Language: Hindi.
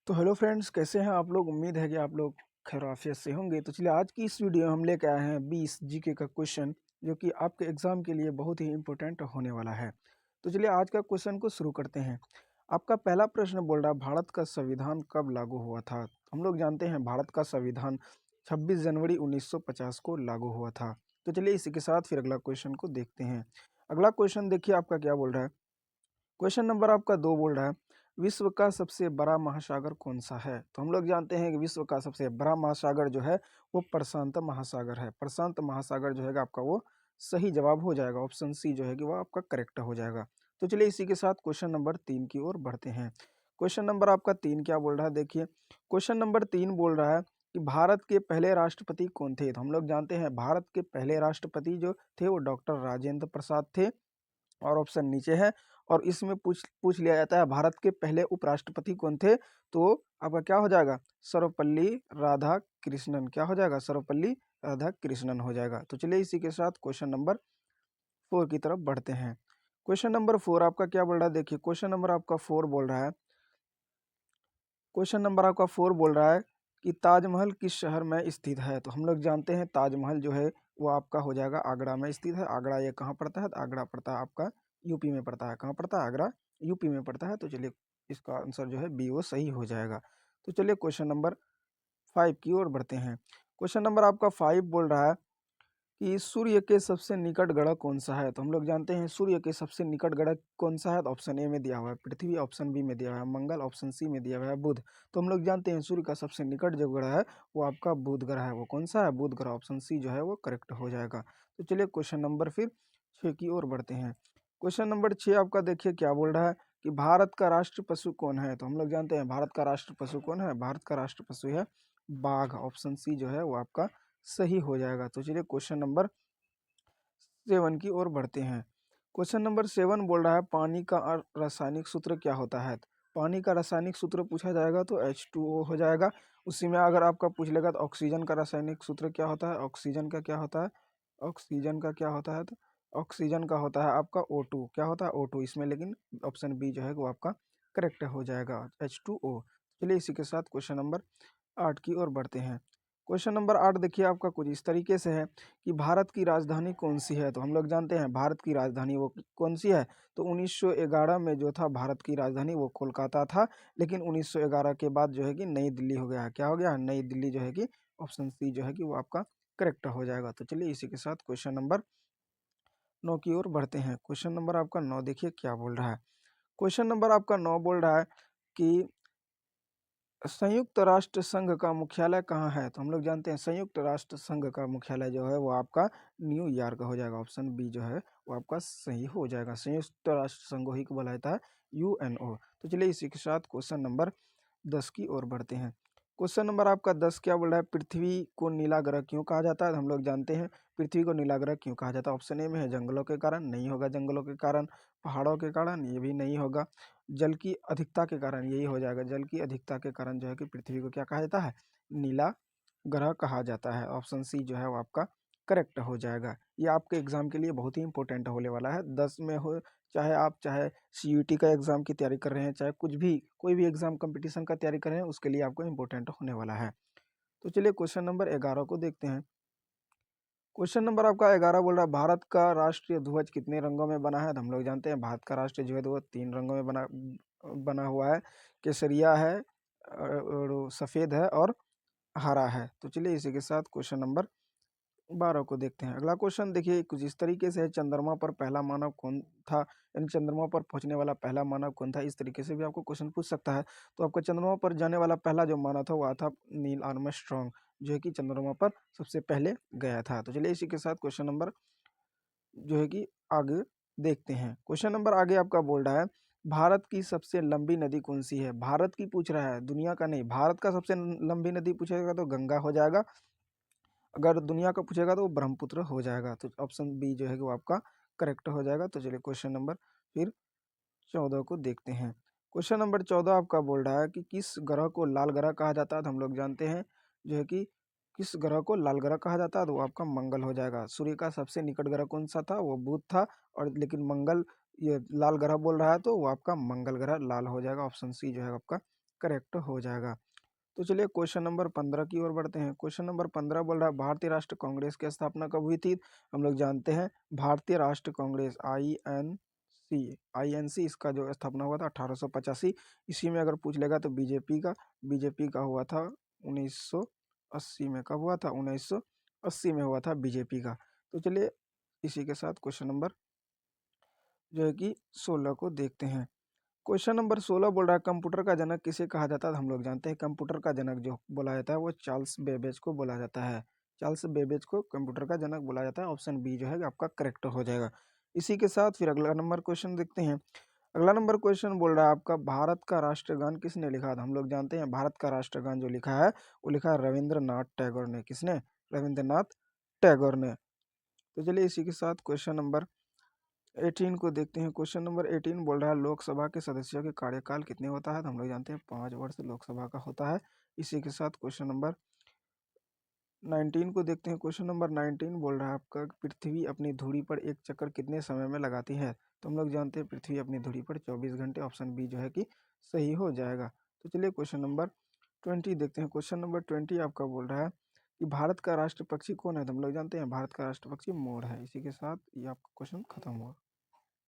तो हेलो फ्रेंड्स, कैसे हैं आप लोग। उम्मीद है कि आप लोग खैरियत से होंगे। तो चलिए, आज की इस वीडियो में हम लेके आए हैं 20 जीके का क्वेश्चन, जो कि आपके एग्जाम के लिए बहुत ही इंपॉर्टेंट होने वाला है। तो चलिए, आज का क्वेश्चन को शुरू करते हैं। आपका पहला प्रश्न बोल रहा है, भारत का संविधान कब लागू हुआ था। हम लोग जानते हैं भारत का संविधान 26 जनवरी 1950 को लागू हुआ था। तो चलिए, इसी के साथ फिर अगला क्वेश्चन को देखते हैं। अगला क्वेश्चन देखिए आपका क्या बोल रहा है। क्वेश्चन नंबर आपका 2 बोल रहा है, विश्व का सबसे बड़ा महासागर कौन सा है। तो हम लोग जानते हैं कि विश्व का सबसे बड़ा महासागर जो है वो प्रशांत महासागर है। प्रशांत महासागर जो है आपका वो सही जवाब हो जाएगा। ऑप्शन सी जो है कि वो आपका करेक्ट हो जाएगा। तो चलिए, इसी के साथ क्वेश्चन नंबर 3 की ओर बढ़ते हैं। क्वेश्चन नंबर आपका 3 क्या बोल रहा है, देखिए। क्वेश्चन नंबर 3 बोल रहा है कि भारत के पहले राष्ट्रपति कौन थे। तो हम लोग जानते हैं भारत के पहले राष्ट्रपति जो थे वो डॉक्टर राजेंद्र प्रसाद थे, और ऑप्शन नीचे है। और इसमें पूछ पूछ लिया जाता है भारत के पहले उपराष्ट्रपति कौन थे। तो आपका क्या हो जाएगा, सर्वपल्ली राधाकृष्णन। क्या हो जाएगा, सर्वपल्ली राधाकृष्णन हो जाएगा। तो चलिए, इसी के साथ क्वेश्चन नंबर 4 की तरफ बढ़ते हैं। क्वेश्चन नंबर 4 आपका क्या बोल रहा है, देखिए। क्वेश्चन नंबर आपका 4 बोल रहा है, क्वेश्चन नंबर आपका 4 बोल रहा है कि ताजमहल किस शहर में स्थित है। तो हम लोग जानते हैं ताजमहल जो है वो आपका हो जाएगा आगरा में स्थित है। आगरा ये कहाँ पड़ता है, तो आगरा पड़ता है आपका यूपी में पड़ता है। कहाँ पड़ता है, आगरा यूपी में पड़ता है। तो चलिए, इसका आंसर जो है बी वो सही हो जाएगा। तो चलिए, क्वेश्चन नंबर 5 की ओर बढ़ते हैं। क्वेश्चन नंबर आपका 5 बोल रहा है कि सूर्य के सबसे निकट ग्रह कौन सा है। तो हम लोग जानते हैं सूर्य के सबसे निकट ग्रह कौन सा है। तो ऑप्शन ए में दिया हुआ है पृथ्वी, ऑप्शन बी में दिया हुआ है मंगल, ऑप्शन सी में दिया हुआ है बुध। तो हम लोग जानते हैं सूर्य का सबसे निकट जो ग्रह है वो आपका बुध ग्रह है। वो कौन सा है, बुध ग्रह। ऑप्शन सी जो है वो करेक्ट हो जाएगा। तो चलिए, क्वेश्चन नंबर फिर 6 की ओर बढ़ते हैं। क्वेश्चन नंबर 6 आपका देखिए क्या बोल रहा है कि भारत का राष्ट्र पशु कौन है। तो हम लोग जानते हैं भारत का राष्ट्र पशु कौन है। भारत का राष्ट्र पशु है बाघ। ऑप्शन सी जो है वो आपका सही हो जाएगा। तो चलिए, क्वेश्चन नंबर 7 की ओर बढ़ते हैं। क्वेश्चन नंबर 7 बोल रहा है, पानी का रासायनिक सूत्र क्या होता है। तो पानी का रासायनिक सूत्र पूछा जाएगा तो H2O हो जाएगा। उसी में अगर आपका पूछ लेगा तो ऑक्सीजन का रासायनिक सूत्र क्या होता है, ऑक्सीजन का क्या होता है, ऑक्सीजन का क्या होता है, तो ऑक्सीजन का होता है आपका O2। क्या होता है, O2 इसमें, लेकिन ऑप्शन बी जो है वो आपका करेक्ट हो जाएगा, H2O। चलिए, इसी के साथ क्वेश्चन नंबर 8 की ओर बढ़ते हैं। क्वेश्चन नंबर 8 देखिए आपका कुछ इस तरीके से है कि भारत की राजधानी कौन सी है। तो हम लोग जानते हैं भारत की राजधानी वो कौन सी है। तो 1911 में जो था भारत की राजधानी वो कोलकाता था, लेकिन 1911 के बाद जो है कि नई दिल्ली हो गया है। क्या हो गया, नई दिल्ली जो है कि ऑप्शन सी जो है कि वो आपका करेक्ट हो जाएगा। तो चलिए, इसी के साथ क्वेश्चन नंबर 9 की ओर बढ़ते हैं। क्वेश्चन नंबर आपका 9 देखिए क्या बोल रहा है। क्वेश्चन नंबर आपका 9 बोल रहा है कि संयुक्त राष्ट्र संघ का मुख्यालय कहाँ है। तो हम लोग जानते हैं संयुक्त राष्ट्र संघ का मुख्यालय जो है वो आपका न्यूयॉर्क हो जाएगा। ऑप्शन बी जो है वो आपका सही हो जाएगा। संयुक्त राष्ट्र संघ ही को बोला जाता है UNO। तो चलिए, इसी के साथ क्वेश्चन नंबर 10 की ओर बढ़ते हैं। क्वेश्चन नंबर आपका 10 क्या बोल रहा है, पृथ्वी को नीला ग्रह क्यों कहा जाता है। तो हम लोग जानते हैं पृथ्वी को नीला ग्रह क्यों कहा जाता है। ऑप्शन ए में है जंगलों के कारण, नहीं होगा जंगलों के कारण। पहाड़ों के कारण, ये भी नहीं होगा। जल की अधिकता के कारण, यही हो जाएगा। जल की अधिकता के कारण जो है कि पृथ्वी को क्या कहा जाता है, नीला ग्रह कहा जाता है। ऑप्शन सी जो है वो आपका करेक्ट हो जाएगा। ये आपके एग्जाम के लिए बहुत ही इंपॉर्टेंट होने वाला है। 10 में हो, चाहे CUT का एग्जाम की तैयारी कर रहे हैं, चाहे कुछ भी कोई भी एग्जाम कंपटीशन का तैयारी कर रहे हैं, उसके लिए आपको इंपॉर्टेंट होने वाला है। तो चलिए, क्वेश्चन नंबर 11 को देखते हैं। क्वेश्चन नंबर आपका 11 बोल रहा है, भारत का राष्ट्रीय ध्वज कितने रंगों में बना है। तो हम लोग जानते हैं भारत का राष्ट्रीय ध्वज वो 3 रंगों में बना बना हुआ है। केसरिया है, और सफ़ेद है, और हरा है। तो चलिए, इसी के साथ क्वेश्चन नंबर 12 को देखते हैं। अगला क्वेश्चन देखिए कुछ इस तरीके से है, चंद्रमा पर पहला मानव कौन था। यानी चंद्रमा पर पहुंचने वाला पहला मानव कौन था। इस तरीके से भी आपको क्वेश्चन पूछ सकता है। तो आपका चंद्रमा पर जाने वाला पहला जो मानव था वो था नील आर्मस्ट्रॉन्ग, जो है कि चंद्रमा पर सबसे पहले गया था। तो चलिए, इसी के साथ क्वेश्चन नंबर जो है कि आगे देखते हैं। क्वेश्चन नंबर आगे आपका बोल रहा है, भारत की सबसे लंबी नदी कौन सी है। भारत की पूछ रहा है, दुनिया का नहीं। भारत का सबसे लंबी नदी पूछेगा तो गंगा हो जाएगा। अगर दुनिया का पूछेगा तो वो ब्रह्मपुत्र हो जाएगा। तो ऑप्शन बी जो है कि वो आपका करेक्ट हो जाएगा। तो चलिए, क्वेश्चन नंबर फिर 14 को देखते हैं। क्वेश्चन नंबर 14 आपका बोल रहा है कि किस ग्रह को लाल ग्रह कहा जाता है। तो हम लोग जानते हैं जो है कि किस ग्रह को लाल ग्रह कहा जाता है, तो वो आपका मंगल हो जाएगा। सूर्य का सबसे निकट ग्रह कौन सा था, वो बुध था। और लेकिन मंगल ये लाल ग्रह बोल रहा है तो वो आपका मंगल ग्रह लाल हो जाएगा। ऑप्शन सी जो है आपका करेक्ट हो जाएगा। तो चलिए क्वेश्चन नंबर 15 की ओर बढ़ते हैं। क्वेश्चन नंबर 15 बोल रहा है भारतीय राष्ट्र कांग्रेस की स्थापना कब हुई थी? हम लोग जानते हैं भारतीय राष्ट्र कांग्रेस आईएनसी इसका जो स्थापना हुआ था 1885 इसी में। अगर पूछ लेगा तो बीजेपी का हुआ था 1980 में। कब हुआ था? 1980 में हुआ था बीजेपी का। तो चलिए इसी के साथ क्वेश्चन नंबर जो है कि 16 को देखते हैं। क्वेश्चन नंबर 16 बोल रहा है कंप्यूटर का जनक किसे कहा जाता है? हम लोग जानते हैं कंप्यूटर का जनक जो बोला जाता है वो चार्ल्स बेबेज को बोला जाता है। चार्ल्स बेबेज को कंप्यूटर का जनक बोला जाता है। ऑप्शन बी जो है आपका करेक्ट हो जाएगा। इसी के साथ फिर अगला नंबर क्वेश्चन देखते हैं। अगला नंबर क्वेश्चन बोल रहा है आपका भारत का राष्ट्रगान किसने लिखा था? हम लोग जानते हैं भारत का राष्ट्रगान जो लिखा है वो लिखा है रविंद्रनाथ टैगोर ने। किसने? रविंद्रनाथ टैगोर ने। तो चलिए इसी के साथ क्वेश्चन नंबर 18 को देखते हैं। क्वेश्चन नंबर 18 बोल रहा है लोकसभा के सदस्यों के कार्यकाल कितने होता है? तो हम लोग जानते हैं 5 वर्ष लोकसभा का होता है। इसी के साथ क्वेश्चन नंबर 19 को देखते हैं। क्वेश्चन नंबर 19 बोल रहा है आपका पृथ्वी अपनी धुरी पर एक चक्कर कितने समय में लगाती है? तो हम लोग जानते हैं पृथ्वी अपनी धुरी पर 24 घंटे। ऑप्शन बी जो है कि सही हो जाएगा। तो चलिए क्वेश्चन नंबर 20 देखते हैं। क्वेश्चन नंबर 20 आपका बोल रहा है कि भारत का राष्ट्र पक्षी कौन है? तो हम लोग जानते हैं भारत का राष्ट्र पक्षी मोर है। इसी के साथ ये आपका क्वेश्चन खत्म हुआ।